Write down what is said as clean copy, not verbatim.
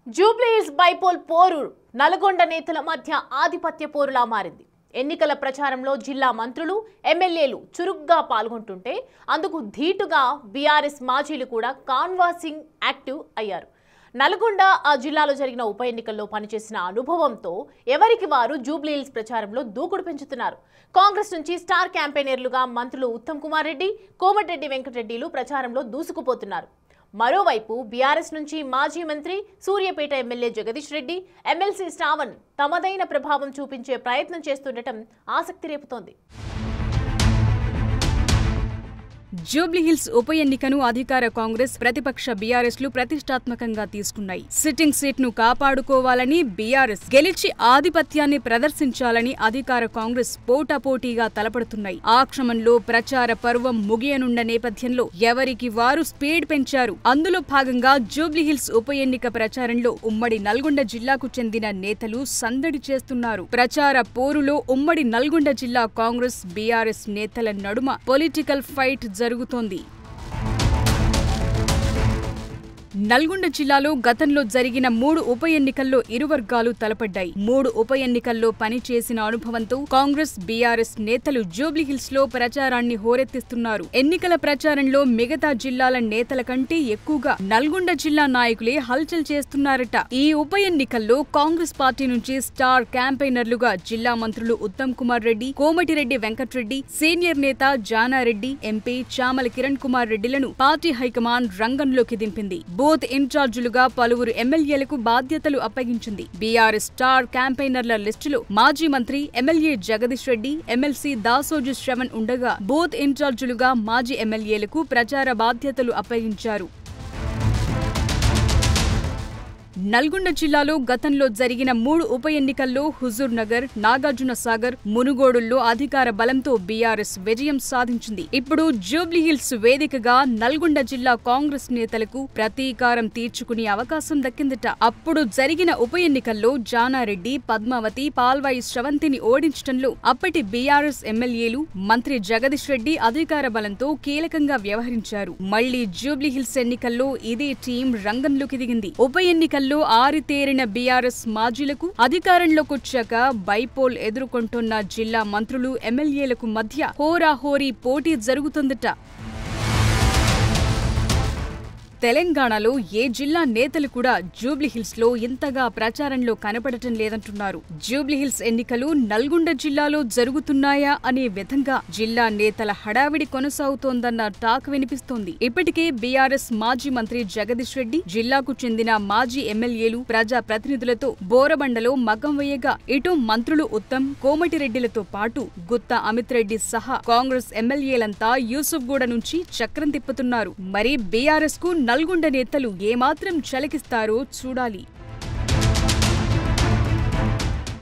Jubilee Hills bypoll పోరు నల్గొండ నేతల మధ్య ఆధిపత్య పోరులా మారింది. ఎన్నికల ప్రచారంలో జిల్లా మంత్రులు, ఎమ్మెల్యేలు చురుగ్గా పాల్గొంటుంటే అందుకు ధీటుగా బీఆర్ఎస్ మాజీలు కూడా కాన్వాసింగ్ యాక్టివ్ అయ్యారు. నల్గొండ ఆ జిల్లాలో జరిగిన ఉప ఎన్నికల్లో పనిచేసిన అనుభవంతో ఎవరికి వారు జూబ్లీహిల్స్ ప్రచారంలో దూకుడు పెంచుతున్నారు. కాంగ్రెస్ నుంచి స్టార్ క్యాంపెయినర్లుగా మంత్రులు ఉత్తమ్ కుమార్ రెడ్డి, కోమటిరెడ్డి వెంకటరెడ్డిలు ప్రచారంలో దూసుకుపోతున్నారు. మరోవైపు బీఆర్ఎస్ నుంచి మాజీ మంత్రి, సూర్యాపేట ఎమ్మెల్యే జగదీష్ రెడ్డి, ఎమ్మెల్సీ శ్రావణ్ తమదైన ప్రభావం చూపించే ప్రయత్నం చేస్తుండటం ఆసక్తి రేపుతోంది. జూబ్లీహిల్స్ ఉప ఎన్నికను అధికార కాంగ్రెస్, ప్రతిపక్ష బీఆర్ఎస్లు ప్రతిష్టాత్మకంగా తీసుకున్నాయి. సిట్టింగ్ సీట్ను కాపాడుకోవాలని బీఆర్ఎస్, గెలిచి ఆధిపత్యాన్ని ప్రదర్శించాలని అధికార కాంగ్రెస్ పోటాపోటీగా తలపడుతున్నాయి. ఆ క్రమంలో ప్రచార పర్వం ముగియనున్న నేపథ్యంలో ఎవరికి వారు స్పీడ్ పెంచారు. అందులో భాగంగా జూబ్లీహిల్స్ ఉప ఎన్నిక ప్రచారంలో ఉమ్మడి నల్గొండ జిల్లాకు చెందిన నేతలు సందడి చేస్తున్నారు. ప్రచార పోరులో ఉమ్మడి నల్గొండ జిల్లా కాంగ్రెస్, బీఆర్ఎస్ నేతల నడుమ పొలిటికల్ ఫైట్ జరుగుతోంది. నల్గొండ జిల్లాలో గతంలో జరిగిన 3 ఉప ఎన్నికల్లో ఇరు వర్గాలు తలపడ్డాయి. 3 ఉప ఎన్నికల్లో పనిచేసిన అనుభవంతో కాంగ్రెస్, బీఆర్ఎస్ నేతలు జూబ్లీహిల్స్ లో ప్రచారాన్ని హోరెత్తిస్తున్నారు. ఎన్నికల ప్రచారంలో మిగతా జిల్లాల నేతల కంటే ఎక్కువగా నల్గొండ జిల్లా నాయకులే హల్చల్ చేస్తున్నారట. ఈ ఉప ఎన్నికల్లో కాంగ్రెస్ పార్టీ నుంచి స్టార్ క్యాంపెయినర్లుగా జిల్లా మంత్రులు ఉత్తమ్ కుమార్ రెడ్డి, కోమటిరెడ్డి వెంకటరెడ్డి, సీనియర్ నేత జానారెడ్డి, ఎంపీ చామల కిరణ్ కుమార్ రెడ్డిలను పార్టీ హైకమాండ్ రంగంలోకి దింపింది. బూత్ ఇన్ఛార్జీలుగా పలువురు ఎమ్మెల్యేలకు బాధ్యతలు అప్పగించింది. బీఆర్ఎస్ స్టార్ క్యాంపెయినర్ల లిస్టులో మాజీ మంత్రి, ఎమ్మెల్యే జగదీష్ రెడ్డి, ఎమ్మెల్సీ దాసోజు శ్రవణ్ ఉండగా బూత్ ఇన్ఛార్జీలుగా మాజీ ఎమ్మెల్యేలకు ప్రచార బాధ్యతలు అప్పగించారు. నల్గొండ జిల్లాలో గతంలో జరిగిన 3 ఉప ఎన్నికల్లో హుజూర్ నగర్, నాగార్జున సాగర్, మునుగోడుల్లో అధికార బలంతో బీఆర్ఎస్ విజయం సాధించింది. ఇప్పుడు జూబ్లీహిల్స్ వేదికగా నల్గొండ జిల్లా కాంగ్రెస్ నేతలకు ప్రతీకారం తీర్చుకునే అవకాశం దక్కిందట. అప్పుడు జరిగిన ఉప ఎన్నికల్లో జానారెడ్డి, పద్మావతి, పాల్వాయి శ్రవంతిని ఓడించడంలో అప్పటి బీఆర్ఎస్ ఎమ్మెల్యేలు, మంత్రి జగదీష్ రెడ్డి అధికార బలంతో కీలకంగా వ్యవహరించారు. మళ్లీ జూబ్లీహిల్స్ ఎన్నికల్లో ఇదే టీం రంగంలోకి దిగింది. ఉప ఎన్నికల్లో ఆరితేరిన బీఆర్ఎస్ మాజీలకు అధికారంలోకొచ్చాక బైపోల్ ఎదుర్కొంటున్న జిల్లా మంత్రులు, ఎమ్మెల్యేలకు మధ్య హోరాహోరీ పోటీ జరుగుతుందట. తెలంగాణలో ఏ జిల్లా నేతలు కూడా జూబ్లీహిల్స్ లో ఇంతగా ప్రచారంలో కనపడటం లేదంటున్నారు. జూబ్లీహిల్స్ ఎన్నికలు నల్గొండ జిల్లాలో జరుగుతున్నాయా అనే విధంగా జిల్లా నేతల హడావిడి కొనసాగుతోందన్న టాక్ వినిపిస్తోంది. ఇప్పటికే బీఆర్ఎస్ మాజీ మంత్రి జగదీష్ రెడ్డి, జిల్లాకు చెందిన మాజీ ఎమ్మెల్యేలు, ప్రజా ప్రతినిధులతో బోరబండలో మగ్గం వేయగా ఇటు మంత్రులు ఉత్తమ్, కోమటిరెడ్డిలతో పాటు గుత్తా అమిత్ రెడ్డి సహా కాంగ్రెస్ ఎమ్మెల్యేలంతా యూసుఫ్గూడ నుంచి చక్రం తిప్పుతున్నారు. మరి బీఆర్ఎస్ కు నల్గొండ నేతలు ఏమాత్రం చలకిస్తారో చూడాలి.